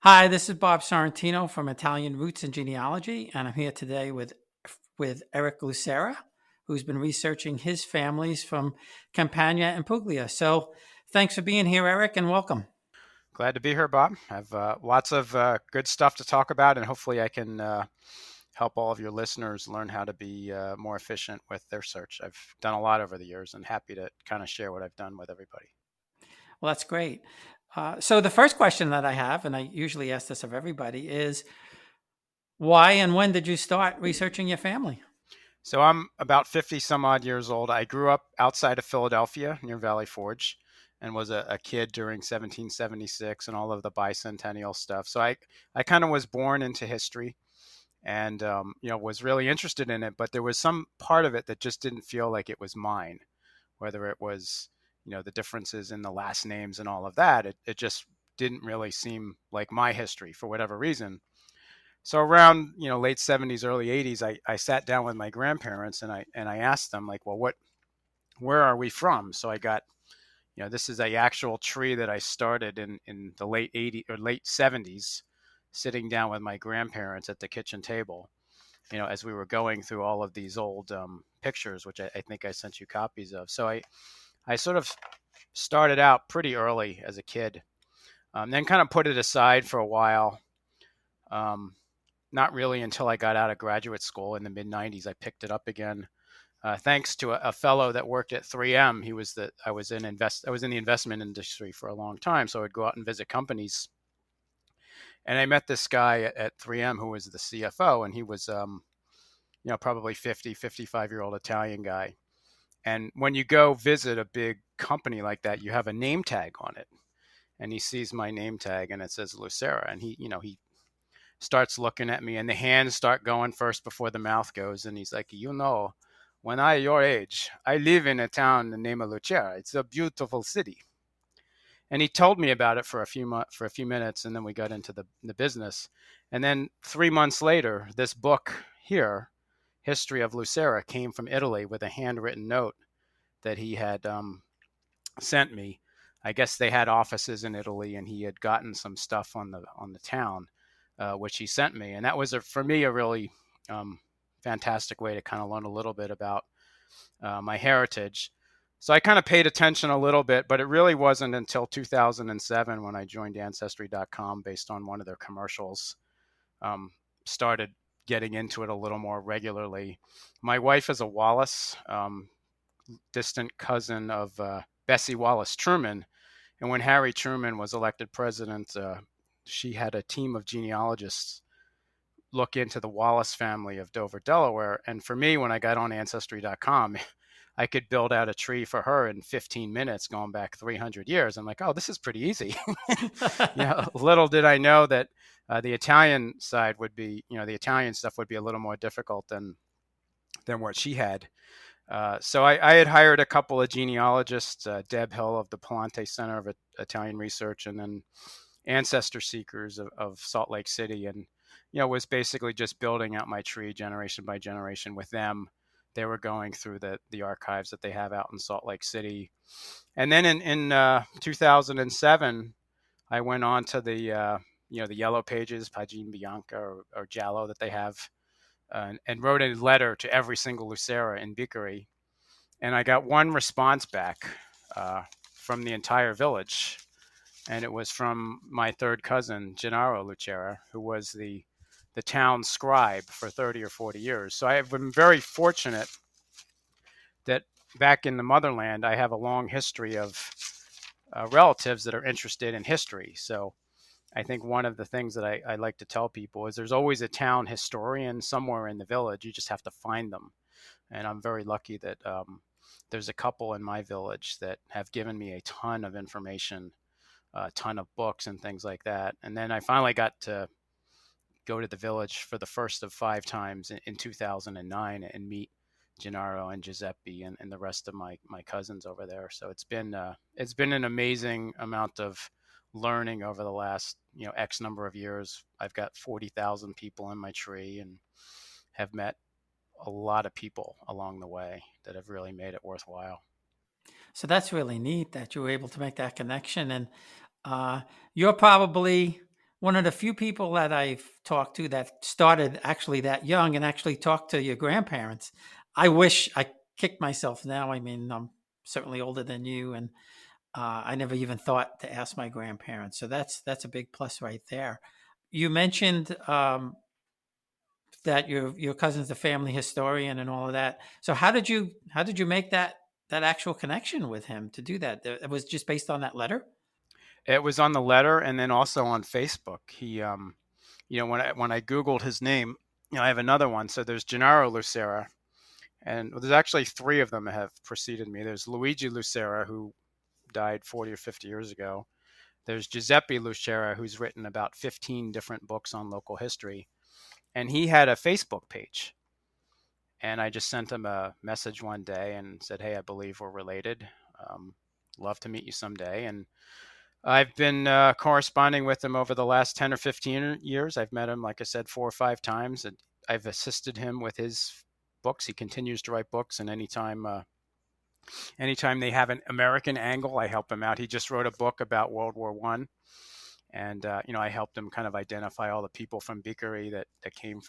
Hi, this is Bob Sorrentino from Italian Roots and Genealogy, and I'm here today with Erick Lucera, who's been researching his families from Campania and Puglia. So, thanks for being here, Erick, and welcome. Glad to be here, Bob. I have lots of good stuff to talk about, and hopefully, I can help all of your listeners learn how to be more efficient with their search. I've done a lot over the years and happy to kind of share what I've done with everybody. Well, that's great. So, the first question that I have, and I usually ask this of everybody, is why and when did you start researching your family? So, I'm about 50 some odd years old. I grew up outside of Philadelphia near Valley Forge and was a kid during 1776 and all of the bicentennial stuff. I kind of was born into history and was really interested in it, but there was some part of it that just didn't feel like it was mine, whether it was the differences in the last names and all of that. It just didn't really seem like my history for whatever reason. So around late 70s early 80s, I sat down with my grandparents and I asked them, like, well, where are we from? So I got, this is a actual tree that I started in the late 80s or late 70s, sitting down with my grandparents at the kitchen table, as we were going through all of these old pictures, which I think I sent you copies of. So I sort of started out pretty early as a kid, then kind of put it aside for a while. Um, Not really until I got out of graduate school in the mid 90s, I picked it up again. Thanks to a fellow that worked at 3M. I was in the investment industry for a long time, so I'd go out and visit companies. And I met this guy at 3M who was the CFO, and he was probably 50, 55-year-old Italian guy. And when you go visit a big company like that, you have a name tag on it. And he sees my name tag and it says Lucera. And he starts looking at me and the hands start going first before the mouth goes. And he's like, when I your age, I live in a town named Lucera. It's a beautiful city. And he told me about it for a few minutes, and then we got into the business. And then 3 months later, this book here, History of Lucera, came from Italy with a handwritten note that he had sent me. I guess they had offices in Italy, and he had gotten some stuff on the town, which he sent me, and that was for me a really fantastic way to kind of learn a little bit about my heritage. So I kind of paid attention a little bit, but it really wasn't until 2007 when I joined ancestry.com based on one of their commercials, started getting into it a little more regularly. My wife is a Wallace, distant cousin of Bessie Wallace Truman. And when Harry Truman was elected president, she had a team of genealogists look into the Wallace family of Dover, Delaware. And for me, when I got on ancestry.com, I could build out a tree for her in 15 minutes going back 300 years. I'm like, oh, this is pretty easy. Little did I know that the Italian side would be, the Italian stuff would be a little more difficult than what she had. So I had hired a couple of genealogists, Deb Hill of the Palante Center of Italian Research, and then Ancestor Seekers of Salt Lake City, and was basically just building out my tree generation by generation with them. They were going through the archives that they have out in Salt Lake City, and then in 2007, I went on to the Yellow Pages, Pagine Bianca or Giallo that they have, and wrote a letter to every single Lucera in Biccari, and I got one response back from the entire village. And it was from my third cousin, Gennaro Lucera, who was the town scribe for 30 or 40 years. So I have been very fortunate that back in the motherland, I have a long history of relatives that are interested in history. So I think one of the things that I like to tell people is there's always a town historian somewhere in the village. You just have to find them. And I'm very lucky that there's a couple in my village that have given me a ton of information, a ton of books and things like that. And then I finally got to go to the village for the first of 5 times in 2009 and meet Gennaro and Giuseppe and the rest of my cousins over there. So it's been an amazing amount of learning over the last X number of years. I've got 40,000 people in my tree and have met a lot of people along the way that have really made it worthwhile. So that's really neat that you were able to make that connection. And you're probably one of the few people that I've talked to that started actually that young and actually talked to your grandparents. I wish I kicked myself now. I mean, I'm certainly older than you, and I never even thought to ask my grandparents. So that's a big plus right there. You mentioned that your cousin's a family historian and all of that. So how did you make that actual connection with him to do that? It was just based on that letter. It was on the letter and then also on Facebook. He, when I Googled his name, I have another one. So there's Gennaro Lucera, and there's actually three of them that have preceded me. There's Luigi Lucera, who died 40 or 50 years ago. There's Giuseppe Lucera, who's written about 15 different books on local history, and he had a Facebook page. And I just sent him a message one day and said, "Hey, I believe we're related. Um, Love to meet you someday." And I've been corresponding with him over the last 10 or 15 years. I've met him, like I said, 4 or 5 times, and I've assisted him with his books. He continues to write books, and anytime they have an American angle, I help him out. He just wrote a book about World War One, and I helped him kind of identify all the people from Biccari that came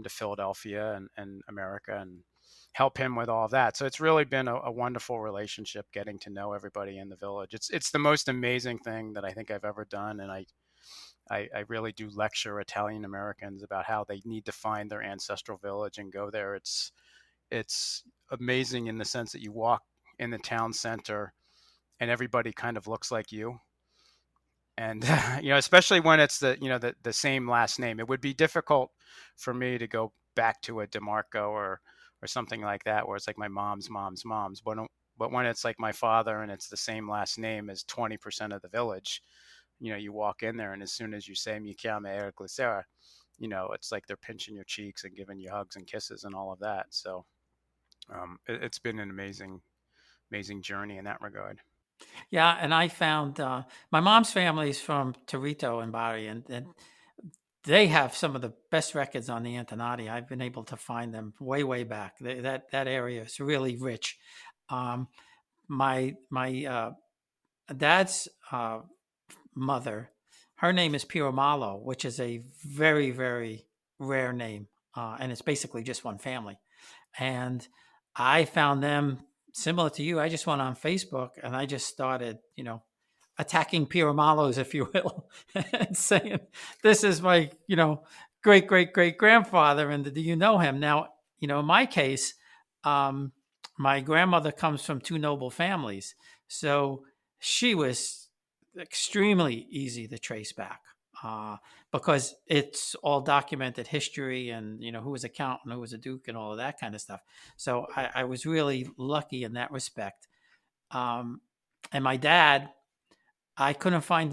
to Philadelphia and America, and help him with all of that. So it's really been a wonderful relationship, getting to know everybody in the village. It's the most amazing thing that I think I've ever done, and I really do lecture Italian Americans about how they need to find their ancestral village and go there. It's amazing in the sense that you walk in the town center and everybody kind of looks like you, and especially when it's the same last name. It would be difficult for me to go back to a DeMarco or something like that, where it's like my mom's, but when it's like my father and it's the same last name as 20% of the village, you walk in there, and as soon as you say "Mi chiama Erick Lucera," it's like they're pinching your cheeks and giving you hugs and kisses and all of that. So it's been an amazing journey in that regard. Yeah, and I found my mom's family is from Torito and Bari, and they have some of the best records on the Antonati. I've been able to find them way back. That area is really rich. Um, my dad's mother, her name is Piramalo, which is a very rare name, and it's basically just one family. And I found them similar to you. I just went on Facebook and I just started, attacking Piramalos, if you will, and saying, "This is my, great grandfather, and do you know him?" Now, in my case, um, my grandmother comes from two noble families, so she was extremely easy to trace back. Uh, because it's all documented history, and who was a count and who was a duke and all of that kind of stuff. So I was really lucky in that respect. Um, and my dad, I couldn't find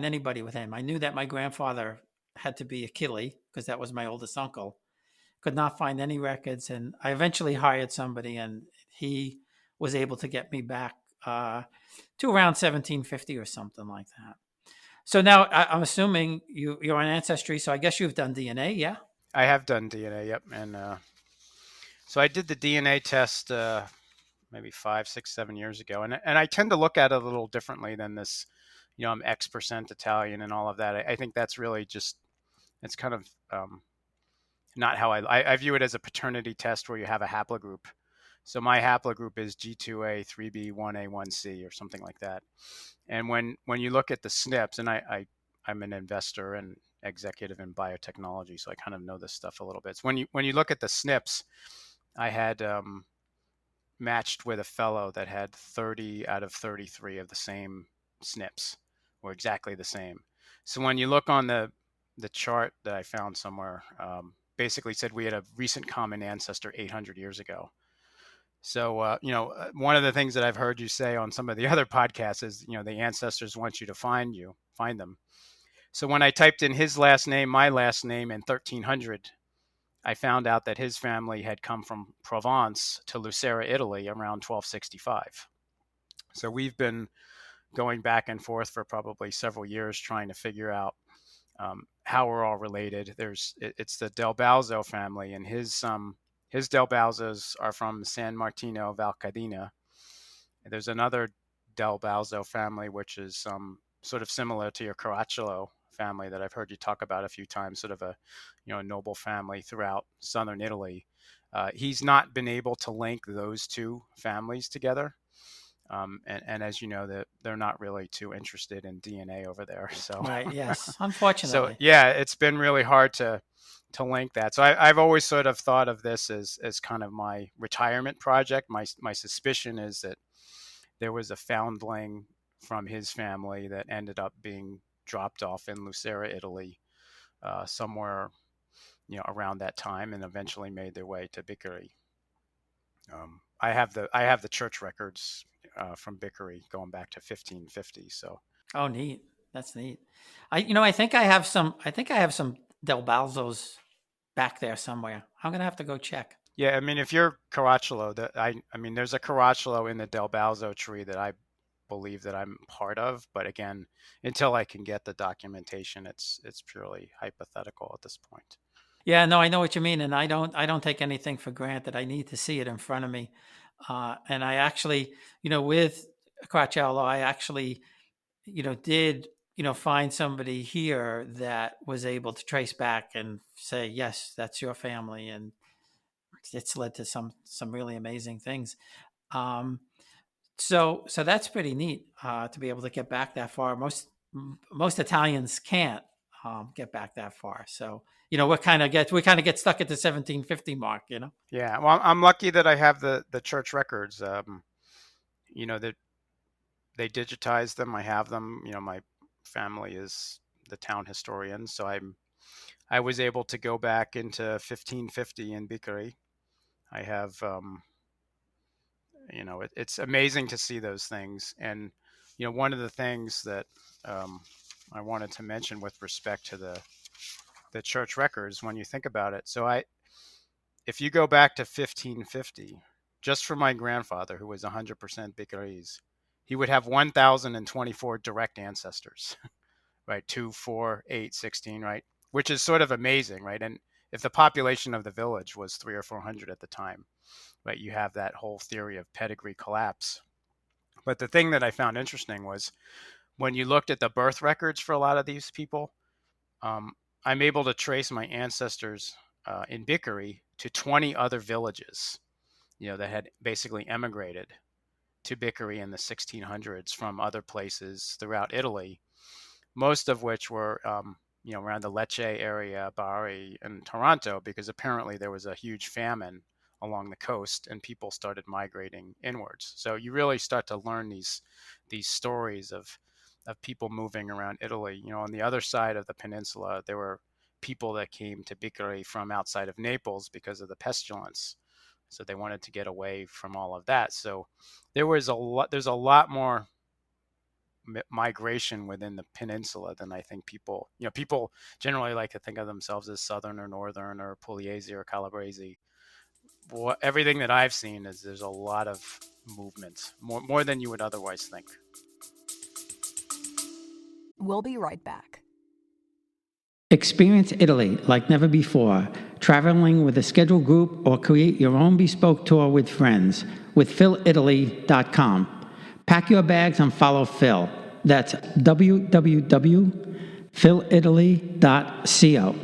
anybody with him. I knew that my grandfather had to be Achille because that was my oldest uncle. Could not find any records, and I eventually hired somebody, and he was able to get me back to around 1750 or something like that. So now I'm assuming you're on Ancestry, so I guess you've done DNA, yeah? I have done DNA, yep, and so I did the DNA test maybe 5, 6, 7 years ago, and I tend to look at it a little differently than this. I'm X% Italian and all of that. I think that's really just it's kind of not how I view it as a paternity test where you have a haplogroup. So my haplogroup is G2A, 3B, 1A, 1C, or something like that. And when you look at the SNPs, and I'm an investor and executive in biotechnology, so I kind of know this stuff a little bit. So when you look at the SNPs, I had matched with a fellow that had 30 out of 33 of the same SNPs, or exactly the same. So when you look on the chart that I found somewhere, basically said we had a recent common ancestor 800 years ago. So, one of the things that I've heard you say on some of the other podcasts is, the ancestors want you to find them. So when I typed in his last name, my last name, and 1300, I found out that his family had come from Provence to Lucera, Italy around 1265. So we've been going back and forth for probably several years trying to figure out how we're all related. It's the Del Balzo family, and his Del Balzos are from San Martino, Valcadena. There's another Del Balzo family, which is sort of similar to your Caracciolo family that I've heard you talk about a few times, sort of a noble family throughout southern Italy. He's not been able to link those two families together. And as you know, that they're not really too interested in DNA over there. So, Right. Yes. so Unfortunately. yeah, it's been really hard to link that. So I've always sort of thought of this as kind of my retirement project. My suspicion is that there was a foundling from his family that ended up being dropped off in Lucera, Italy, somewhere around that time, and eventually made their way to Biccari. I have the church records from Biccari going back to 1550. So Oh, neat. That's neat. I think I have some. I think I have some Del Balzos back there somewhere. I'm gonna have to go check. yeah, I mean, if you're Caracciolo, that I mean, there's a Caracciolo in the Del Balzo tree that I believe that I'm part of, but again, until I can get the documentation, it's purely hypothetical at this point. Yeah, no, I know what you mean, and I don't take anything for granted. I need to see it in front of me, and I actually, with Coachella, I actually, did find somebody here that was able to trace back and say, yes, that's your family, and it's led to some really amazing things. Um, so that's pretty neat to be able to get back that far. Most Italians can't get back that far. So we kind of get stuck at the 1750 mark. Yeah, well, I'm lucky that I have the church records. That they digitized them. I have them. My family is the town historian, so I was able to go back into 1550 in Biccari. I have, it's amazing to see those things. And, one of the things that I wanted to mention with respect to the church records, when you think about it. So if you go back to 1550, just for my grandfather, who was 100% Biccarese, he would have 1,024 direct ancestors, right? 2, 4, 8, 16, right? Which is sort of amazing, right? And if the population of the village was 300 or 400 at the time, right, you have that whole theory of pedigree collapse. But the thing that I found interesting was when you looked at the birth records for a lot of these people, um, I'm able to trace my ancestors in Biccari to 20 other villages, that had basically emigrated to Biccari in the 1600s from other places throughout Italy, most of which were, around the Lecce area, Bari, and Taranto, because apparently there was a huge famine along the coast and people started migrating inwards. So you really start to learn these stories of people moving around Italy. On the other side of the peninsula, there were people that came to Biccari from outside of Naples because of the pestilence. So they wanted to get away from all of that. So there's a lot more migration within the peninsula than I think people generally like to think of themselves as southern or northern or Pugliese or Calabrese. Everything that I've seen is there's a lot of movement, more than you would otherwise think. We'll be right back. Experience Italy like never before, traveling with a scheduled group or create your own bespoke tour with friends with philitaly.com. Pack your bags and follow Phil. That's www.philitaly.co.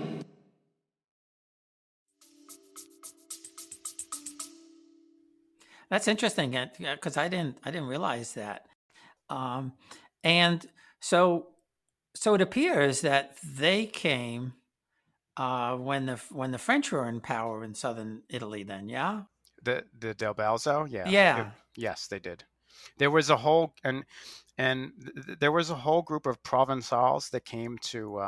That's interesting because I didn't realize that. Um, and so it appears that they came when the French were in power in southern Italy. Then, yeah, The Del Balzo, yeah, yeah, yes, they did. There was a whole there was a whole group of Provençals that came to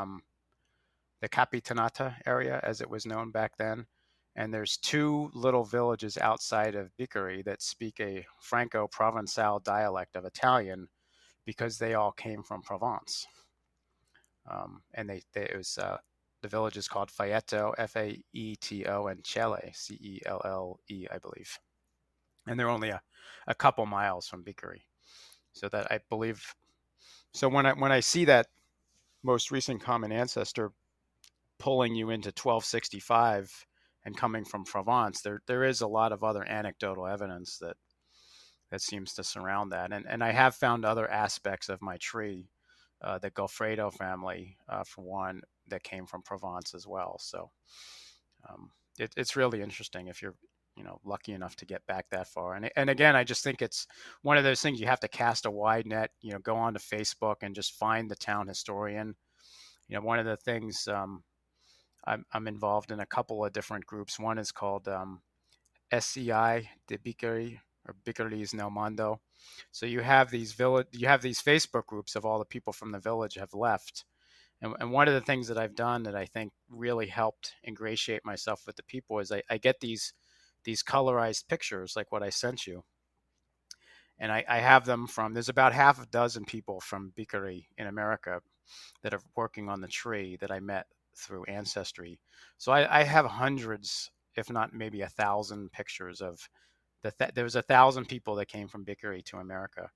the Capitanata area, as it was known back then. And there's two little villages outside of Biccari that speak a Franco-Provençal dialect of Italian because they all came from Provence. And it was the village is called Faeto, Faeto, and Celle, Celle, I believe. And they're only a couple miles from Biccari. So that I believe. So when I see that most recent common ancestor pulling you into 1265 and coming from Provence, there is a lot of other anecdotal evidence that seems to surround that. And I have found other aspects of my tree the Goffredo family, for one, that came from Provence as well. So it's really interesting if you're lucky enough to get back that far. And again, I just think it's one of those things you have to cast a wide net. Go onto Facebook and just find the town historian. One of the things I'm involved in a couple of different groups. One is called SCI de Biccari, or Biccari's Nel Mondo. So you have these Facebook groups of all the people from the village have left. And one of the things that I've done that I think really helped ingratiate myself with the people is I get these colorized pictures like what I sent you. And I have them there's about half a dozen people from Biccari in America that are working on the tree that I met through Ancestry. So I have hundreds, if not maybe 1,000 pictures of there was 1,000 people that came from Biccari to America.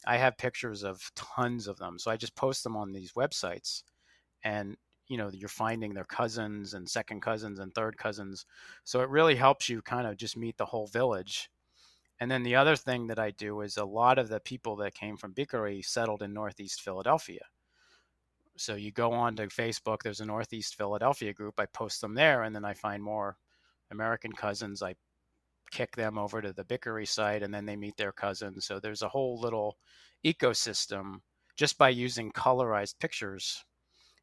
I have pictures of tons of them. So I just post them on these websites, and you're finding their cousins and second cousins and third cousins. So it really helps you kind of just meet the whole village. And then the other thing that I do is a lot of the people that came from Biccari settled in Northeast Philadelphia. So you go on to Facebook, there's a Northeast Philadelphia group. I post them there, and then I find more American cousins. I kick them over to the Biccari site, and then they meet their cousins. So there's a whole little ecosystem just by using colorized pictures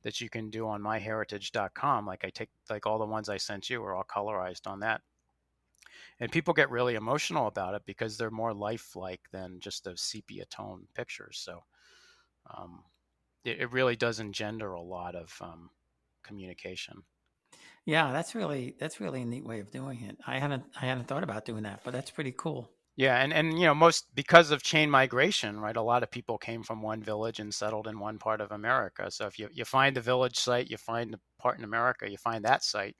that you can do on myheritage.com. Like all the ones I sent you are all colorized on that. And people get really emotional about it because they're more lifelike than just those sepia tone pictures. So it really does engender a lot of communication. Yeah, that's really a neat way of doing it. I hadn't thought about doing that, but that's pretty cool. Yeah, and most because of chain migration, right? A lot of people came from one village and settled in one part of America. So if you find the village site, you find the part in America, you find that site,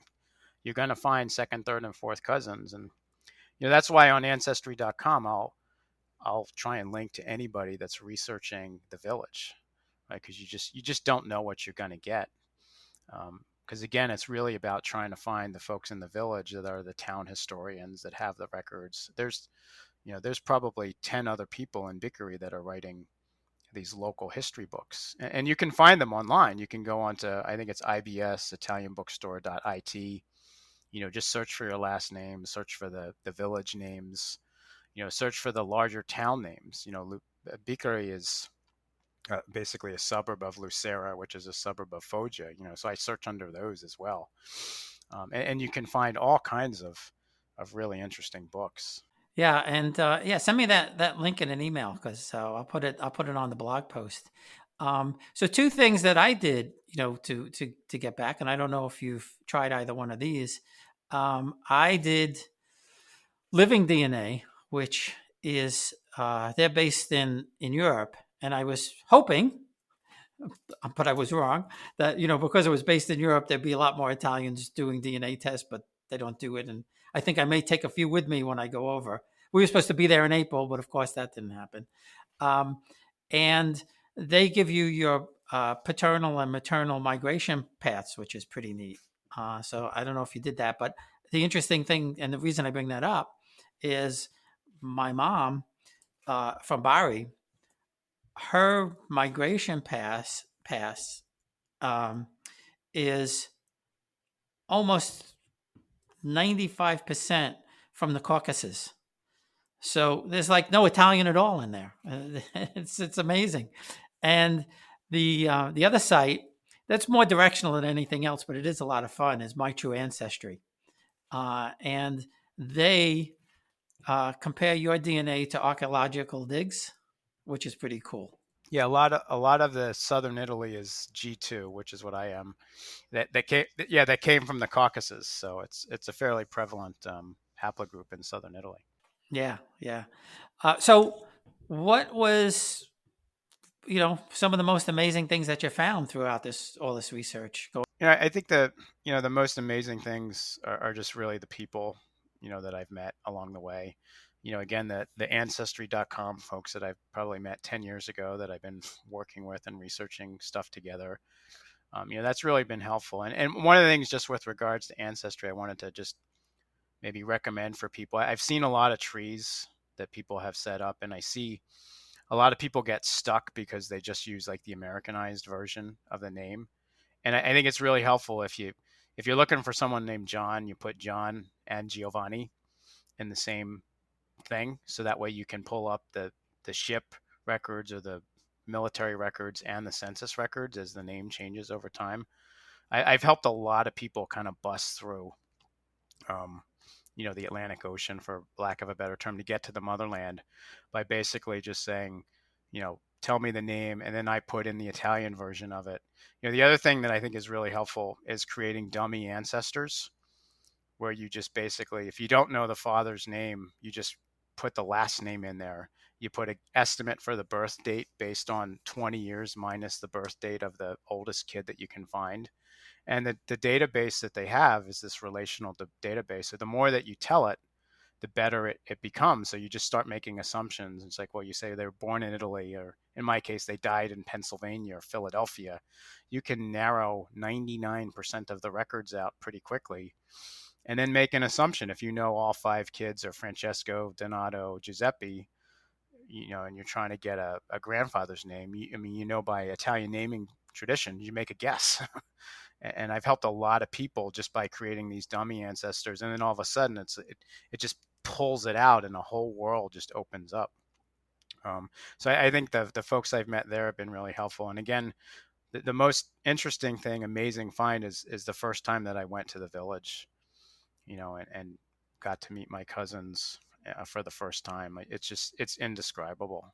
you're going to find second, third, and fourth cousins. And that's why on ancestry.com I'll try and link to anybody that's researching the village, right? Because you just don't know what you're going to get. Because again, it's really about trying to find the folks in the village that are the town historians that have the records. There's probably 10 other people in Biccari that are writing these local history books, and you can find them online. You can go onto, I think it's IBS ItalianBookstore.it. Just search for your last name, search for the village names, search for the larger town names. Biccari is basically a suburb of Lucera, which is a suburb of Foggia. So I search under those as well, and you can find all kinds of really interesting books. Yeah, and send me that link in an email because I'll put it on the blog post. So two things that I did, to get back, and I don't know if you've tried either one of these. I did Living DNA, which is they're based in Europe, and I was hoping, but I was wrong, that because it was based in Europe, there'd be a lot more Italians doing DNA tests, but they don't do it. And I think I may take a few with me when I go over. We were supposed to be there in April, but of course that didn't happen. And they give you your paternal and maternal migration paths, which is pretty neat. So I don't know if you did that, but the interesting thing, and the reason I bring that up, is my mom from Bari, her migration pass is almost 95% from the Caucasus. So there's like no Italian at all in there. It's amazing. And the other site that's more directional than anything else, but it is a lot of fun, is My True Ancestry. And they compare your DNA to archaeological digs, which is pretty cool. Yeah, a lot of the southern Italy is G2, which is what I am. That came from the Caucasus, so it's a fairly prevalent haplogroup in southern Italy. Yeah, yeah. So, what was some of the most amazing things that you found throughout all this research? I think the most amazing things are just really the people that I've met along the way. Again, the ancestry.com folks that I've probably met 10 years ago that I've been working with and researching stuff together. That's really been helpful. And one of the things just with regards to ancestry, I wanted to just maybe recommend for people. I've seen a lot of trees that people have set up, and I see a lot of people get stuck because they just use like the Americanized version of the name. And I think it's really helpful if you're looking for someone named John, you put John and Giovanni in the same thing, so that way you can pull up the ship records or the military records and the census records as the name changes over time. I've helped a lot of people kind of bust through, um, the Atlantic Ocean, for lack of a better term, to get to the motherland by basically just saying, tell me the name, and then I put in the Italian version of it. The other thing that I think is really helpful is creating dummy ancestors, where you just basically, if you don't know the father's name, you just put the last name in there. You put an estimate for the birth date based on 20 years minus the birth date of the oldest kid that you can find. And the database that they have is this relational database. So the more that you tell it, the better it becomes. So you just start making assumptions. It's like, well, you say they were born in Italy, or in my case, they died in Pennsylvania or Philadelphia. You can narrow 99% of the records out pretty quickly, and then make an assumption. If you know all 5 kids are Francesco, Donato, Giuseppe, and you're trying to get a grandfather's name, by Italian naming tradition, you make a guess. And I've helped a lot of people just by creating these dummy ancestors, and then all of a sudden it just pulls it out, and the whole world just opens up. So I think the folks I've met there have been really helpful. And again, the most interesting thing, amazing find is the first time that I went to the village, and got to meet my cousins for the first time. It's indescribable.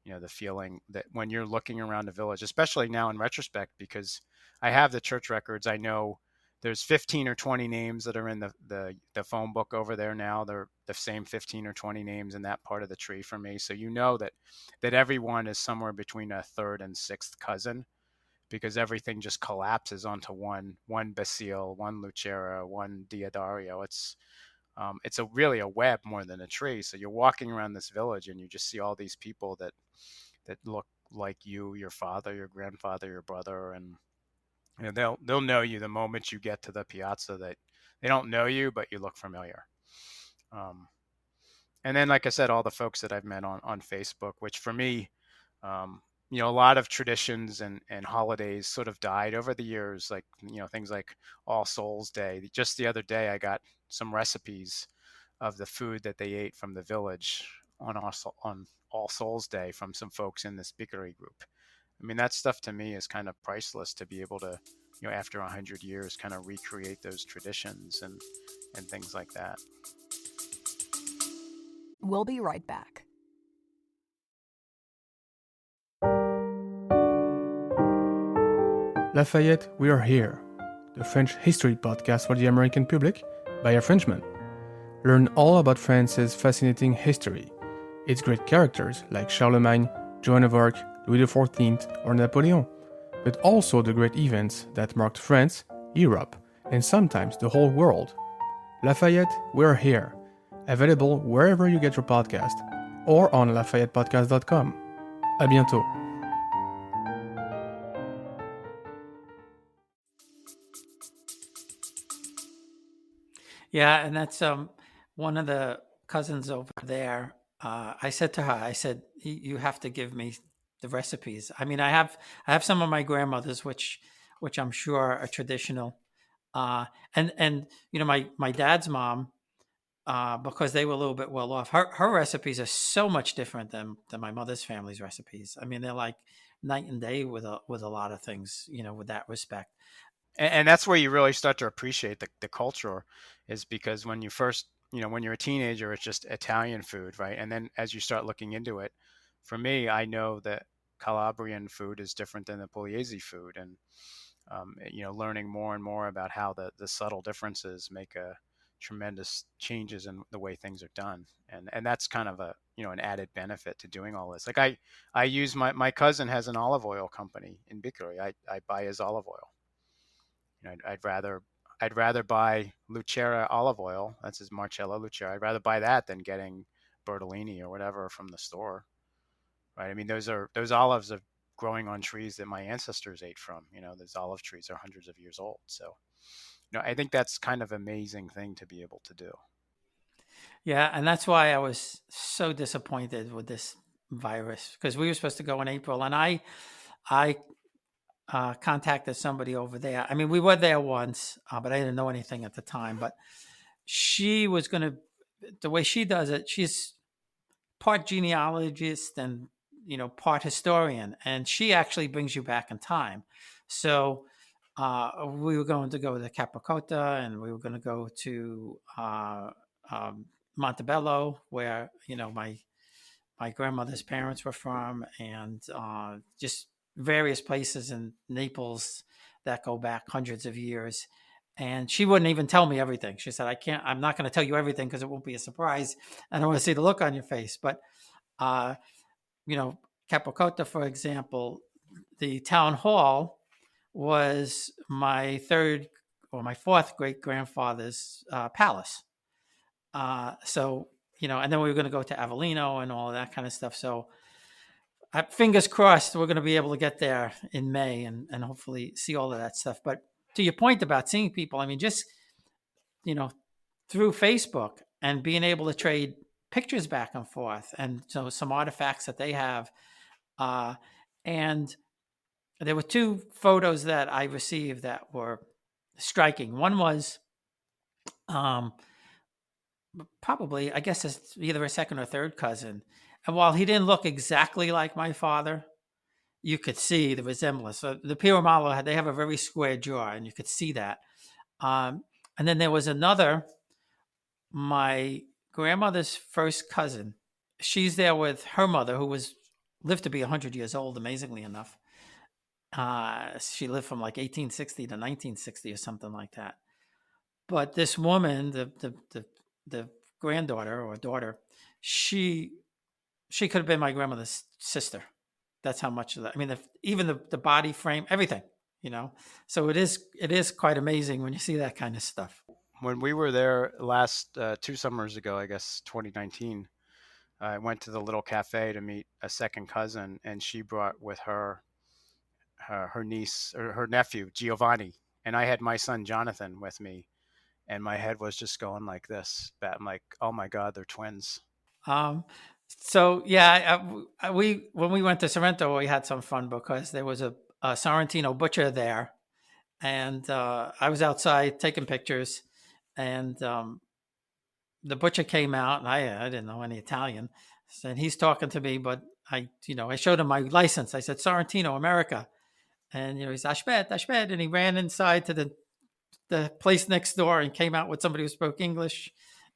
The feeling that when you're looking around the village, especially now in retrospect, because I have the church records, I know there's 15 or 20 names that are in the phone book over there now. They're the same 15 or 20 names in that part of the tree for me. So that everyone is somewhere between a third and sixth cousin, because everything just collapses onto one Basile, one Lucera, one Diodario. It's really a web more than a tree. So you're walking around this village and you just see all these people that look like you, your father, your grandfather, your brother, and they'll know you the moment you get to the piazza. That they don't know you, but you look familiar. And then, like I said, all the folks that I've met on Facebook, which for me, a lot of traditions and holidays sort of died over the years, like, things like All Souls Day. Just the other day, I got some recipes of the food that they ate from the village on All Souls Day from some folks in this Biccari group. I mean, that stuff to me is kind of priceless, to be able to, after 100 years, kind of recreate those traditions and things like that. We'll be right back. Lafayette, we are here. The French history podcast for the American public by a Frenchman. Learn all about France's fascinating history, its great characters like Charlemagne, Joan of Arc, Louis XIV, or Napoleon, but also the great events that marked France, Europe, and sometimes the whole world. Lafayette, we're here. Available wherever you get your podcast or on LafayettePodcast.com. À bientôt. Yeah, and that's one of the cousins over there. I said to her, you have to give me the recipes. I mean, I have some of my grandmother's, which I'm sure are traditional. And my dad's mom, because they were a little bit well off, her recipes are so much different than my mother's family's recipes. I mean, they're like night and day with a lot of things, with that respect. And that's where you really start to appreciate the culture, is because when you're a teenager, it's just Italian food, right? And then as you start looking into it, for me, I know that Calabrian food is different than the Pugliese food, and learning more and more about how the subtle differences make a tremendous changes in the way things are done, and that's kind of an added benefit to doing all this. Like I use my cousin has an olive oil company in Biccari. I buy his olive oil. I'd rather buy Lucera olive oil. That's his Marcello Lucera. I'd rather buy that than getting Bertolini or whatever from the store, right? I mean, those olives are growing on trees that my ancestors ate from. Those olive trees are hundreds of years old. So, I think that's kind of amazing thing to be able to do. Yeah, and that's why I was so disappointed with this virus, because we were supposed to go in April, and I contacted somebody over there. I mean, we were there once, but I didn't know anything at the time. But she was going to, the way she does it, she's part genealogist and part historian, and she actually brings you back in time. So we were going to go to Capocota, and we were going to go to Montebello, where my grandmother's parents were from, and just various places in Naples that go back hundreds of years. And she wouldn't even tell me everything. She said, I'm not going to tell you everything because it won't be a surprise. I don't want to see the look on your face. But, uh, Capocota, for example, the town hall was my third or my fourth great grandfather's palace. So, and then we were going to go to Avellino and all of that kind of stuff. So, fingers crossed, we're going to be able to get there in May and hopefully see all of that stuff. But to your point about seeing people, I mean, just, through Facebook and being able to trade pictures back and forth, and so some artifacts that they have. And there were two photos that I received that were striking. One was probably, I guess it's either a second or third cousin. And while he didn't look exactly like my father, you could see the resemblance. So the Piromalo, they have a very square jaw, and you could see that. And then there was another, my grandmother's first cousin. She's there with her mother, who lived to be 100 years old, amazingly enough. She lived from like 1860 to 1960 or something like that. But this woman, the granddaughter or daughter, she could have been my grandmother's sister. That's how much of that. I mean, even the body frame, everything, So it is quite amazing when you see that kind of stuff. When we were there last 2 summers ago, I guess 2019, I went to the little cafe to meet a second cousin, and she brought with her niece or her nephew Giovanni, and I had my son Jonathan with me, and my head was just going like this. I'm like, oh my God, they're twins. So yeah, when we went to Sorrento, we had some fun because there was a Sorrentino butcher there, and I was outside taking pictures, and the butcher came out, and I didn't know any Italian, and he's talking to me, but I showed him my license. I said Sorrentino, America, and he's Ashbet, and he ran inside to the place next door and came out with somebody who spoke English.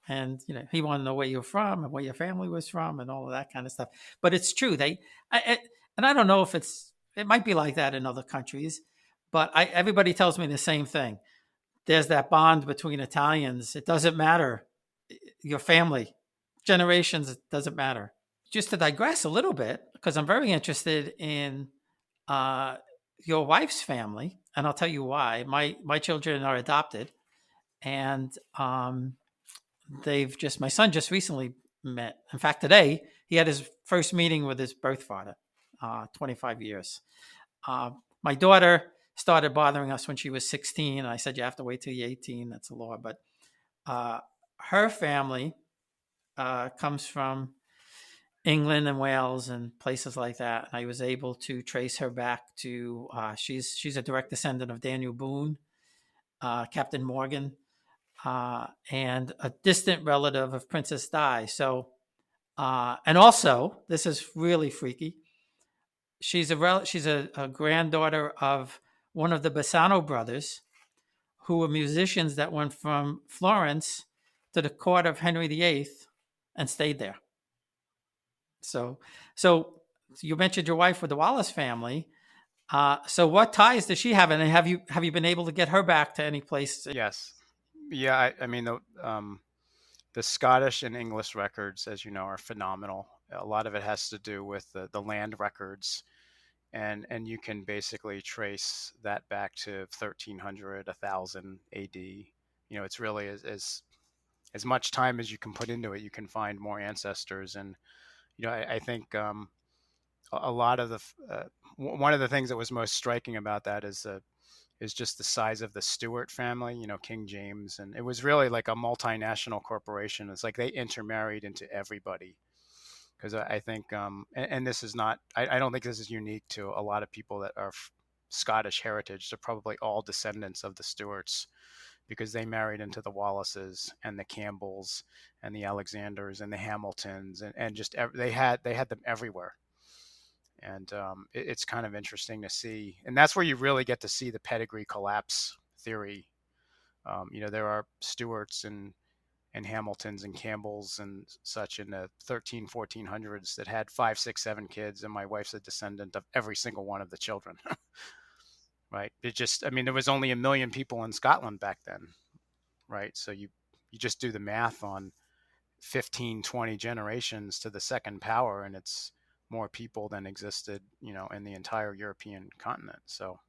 And, he wanted to know where you're from and where your family was from and all of that kind of stuff. But it's true. And I don't know if it might be like that in other countries, but everybody tells me the same thing. There's that bond between Italians. It doesn't matter. Your family, generations, it doesn't matter. Just to digress a little bit, because I'm very interested in your wife's family, and I'll tell you why. My children are adopted, and my son just recently met. In fact, today he had his first meeting with his birth father, 25 years. My daughter started bothering us when she was 16. I said, you have to wait till you're 18. That's the law. But her family comes from England and Wales and places like that. And I was able to trace her back to, she's a direct descendant of Daniel Boone, Captain Morgan, and a distant relative of Princess Di. So, and also, this is really freaky. She's a granddaughter of one of the Bassano brothers, who were musicians that went from Florence to the court of Henry VIII and stayed there. So you mentioned your wife with the Wallace family. So what ties does she have? And have you been able to get her back to any place? Yes. Yeah. I mean, the Scottish and English records, as you know, are phenomenal. A lot of it has to do with the land records, and you can basically trace that back to 1300, 1000 AD. It's really as much time as you can put into it, you can find more ancestors. And I think a lot of one of the things that was most striking about that is just the size of the Stuart family, King James. And it was really like a multinational corporation. It's like they intermarried into everybody. because I think, and this is not, I don't think this is unique to a lot of people that are Scottish heritage. They're probably all descendants of the Stuarts because they married into the Wallaces and the Campbells and the Alexanders and the Hamiltons, and just they had them everywhere. And it's kind of interesting to see, and that's where you really get to see the pedigree collapse theory. There are Stuarts and Hamiltons and Campbells and such in the 1400s that had 5, 6, 7 kids, and my wife's a descendant of every single one of the children. Right? There was only 1 million people in Scotland back then, right? So you just do the math on 15, 20 generations to the second power, and it's more people than existed, in the entire European continent. So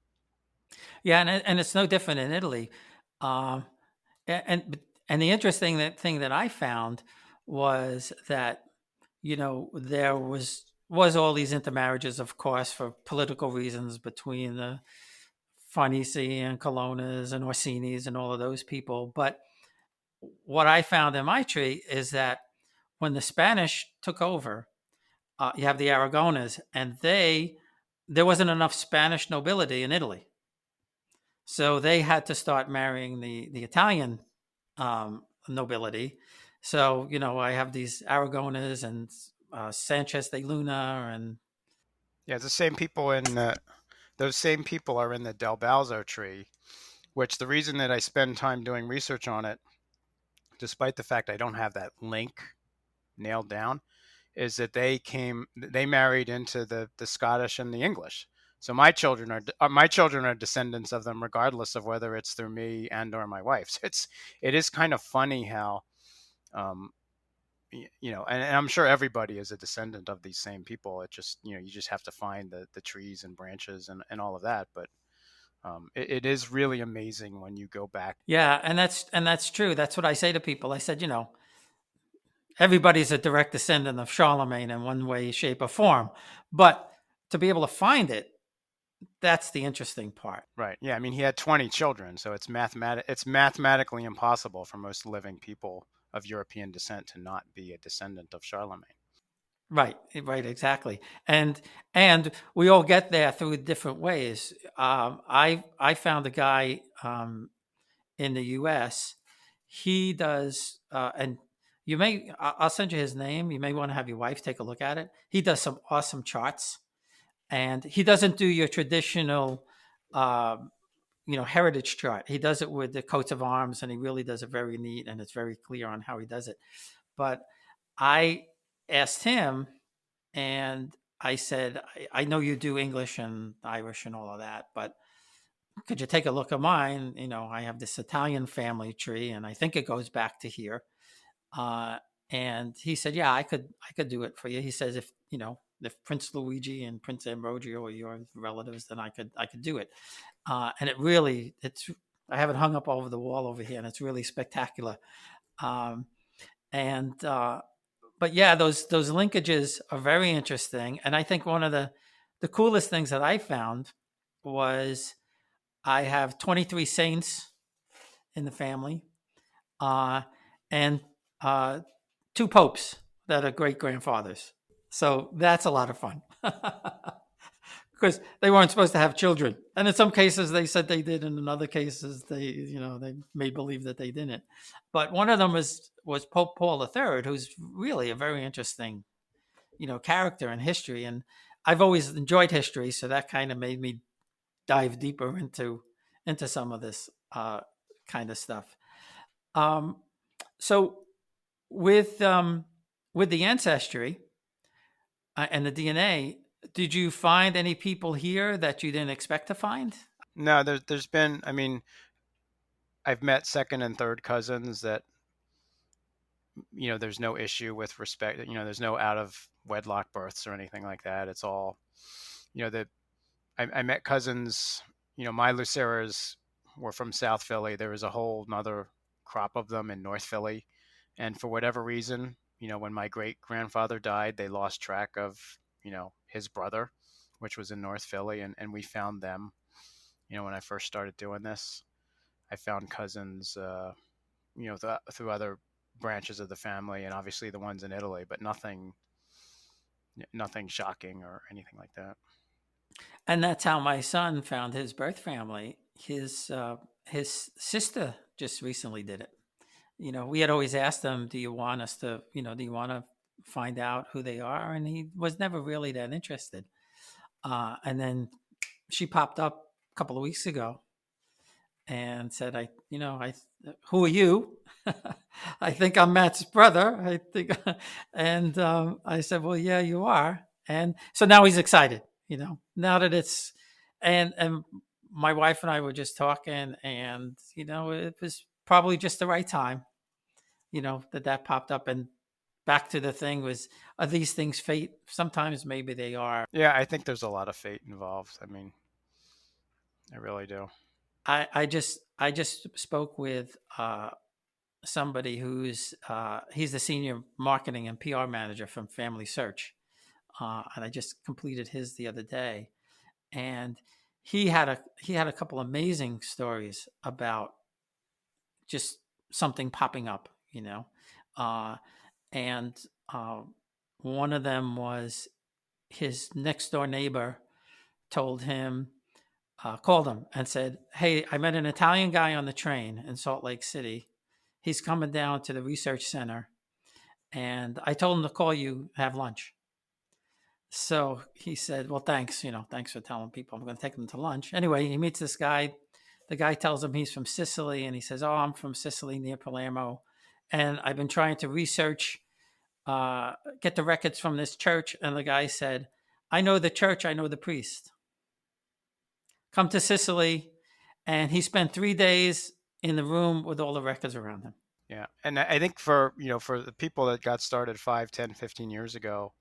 Yeah, and it's no different in Italy. Um, and the interesting thing that I found was that there was all these intermarriages, of course, for political reasons between the Farnese and Colonnas and Orsinis and all of those people. But what I found in my tree is that when the Spanish took over, you have the Aragones, and there wasn't enough Spanish nobility in Italy, so they had to start marrying the Italian nobility. So I have these Aragones and Sanchez de Luna, and yeah, the same people those same people are in the Del Balzo tree, which the reason that I spend time doing research on it, despite the fact I don't have that link nailed down, is that they married into the Scottish and the English. So my children are descendants of them, regardless of whether it's through me and or my wife's. It is kind of funny how, um, and I'm sure everybody is a descendant of these same people. It just, you just have to find the trees and branches and all of that. But it is really amazing when you go back. yeah, and that's true. That's what I say to people. I said, everybody's a direct descendant of Charlemagne in one way, shape, or form, but to be able to find it, that's the interesting part. Right. Yeah. I mean, he had 20 children, so it's mathematically impossible for most living people of European descent to not be a descendant of Charlemagne. Right, exactly. And we all get there through different ways. I found a guy in the U.S. He does, and I'll send you his name. You may want to have your wife take a look at it. He does some awesome charts, and he doesn't do your traditional, heritage chart. He does it with the coats of arms, and he really does it very neat, and it's very clear on how he does it. But I asked him, and I said, I know you do English and Irish and all of that, but could you take a look at mine? I have this Italian family tree, and I think it goes back to here. And he said, yeah, I could do it for you. He says, if Prince Luigi and Prince Ambrogio are your relatives, then I could do it. And I have it hung up over the wall over here, and it's really spectacular. Um, and but yeah, those linkages are very interesting. And I think one of the coolest things that I found was I have 23 saints in the family, and 2 popes that are great grandfathers. So that's a lot of fun. Because they weren't supposed to have children, and in some cases they said they did, and in other cases they made believe that they didn't. But one of them was Pope Paul III, who's really a very interesting, character in history, and I've always enjoyed history, so that kind of made me dive deeper into some of this kind of stuff. So with the ancestry and the DNA. Did you find any people here that you didn't expect to find? No, there's been. I mean, I've met second and third cousins that there's no issue with respect. There's no out of wedlock births or anything like that. It's all, the I met cousins. My Luceras were from South Philly. There was a whole nother crop of them in North Philly, and for whatever reason, when my great grandfather died, they lost track of his brother, which was in North Philly, and we found them. When I first started doing this, I found cousins, through other branches of the family, and obviously the ones in Italy, but nothing nothing shocking or anything like that. And that's how my son found his birth family. His sister just recently did it. We had always asked him, "Do you want us to? Do you want to find out who they are?" And he was never really that interested. And then she popped up a couple of weeks ago and said, who are you?" "I think I'm Matt's brother. I think," and I said, "Well, yeah, you are." And so now he's excited. Now that it's, and my wife and I were just talking, and it was probably just the right time. That popped up, and back to the thing was, are these things fate? Sometimes maybe they are. Yeah, I think there's a lot of fate involved. I mean, I really do. I just spoke with somebody who's he's the senior marketing and PR manager from Family Search, and I just completed his the other day, and he had a couple amazing stories about just something popping up, uh, and uh, one of them was his next door neighbor told him, called him and said, "Hey, I met an Italian guy on the train in Salt Lake City. He's coming down to the research center, and I told him to call you, have lunch." So he said, "Well, thanks. Thanks for telling people I'm going to take them to lunch." Anyway, he meets this guy. The guy tells him he's from Sicily, and he says, "Oh, I'm from Sicily near Palermo, and I've been trying to research, get the records from this church." And the guy said, "I know the church. I know the priest. Come to Sicily." And he spent 3 days in the room with all the records around him. Yeah. And I think for the people that got started 5, 10, 15 years ago,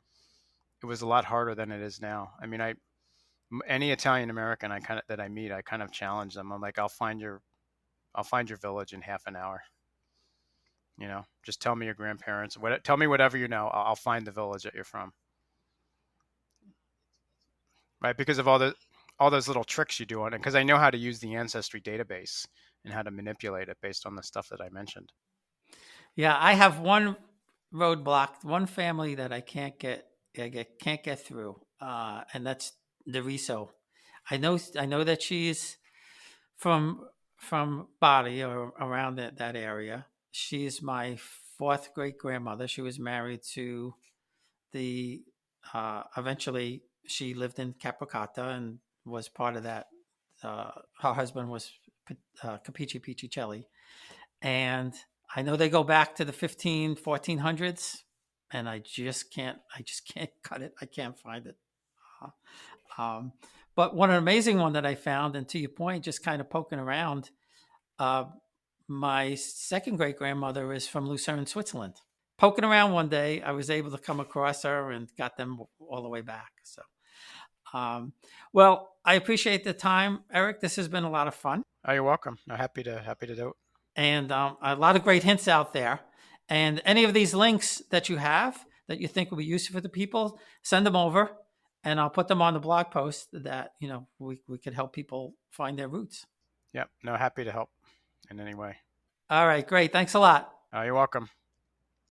it was a lot harder than it is now. I mean, any Italian American that I meet, I kind of challenge them. I'm like, I'll find your village in half an hour. Just tell me your grandparents. Tell me whatever you know. I'll find the village that you're from. Right? Because of all those little tricks you do on it. Because I know how to use the ancestry database and how to manipulate it based on the stuff that I mentioned. Yeah, I have one roadblock, one family that I can't get through, and that's the Riso. I know that she's from Bari or around that area. She's my fourth great grandmother. She was married to the. Eventually, she lived in Capricata and was part of that. Her husband was Capici Piccicelli, and I know they go back to the 1400s, and I just can't cut it. I can't find it. Um, but one amazing one that I found, and to your point, just kind of poking around, uh, my second great grandmother is from Lucerne, Switzerland. Poking around one day, I was able to come across her and got them all the way back. So, well, I appreciate the time, Eric. This has been a lot of fun. Oh, you're welcome. I'm happy to do it. And a lot of great hints out there. And any of these links that you have that you think will be useful for the people, send them over, and I'll put them on the blog post that we could help people find their roots. Yeah, no, happy to help in any way. All right, great. Thanks a lot. You're welcome.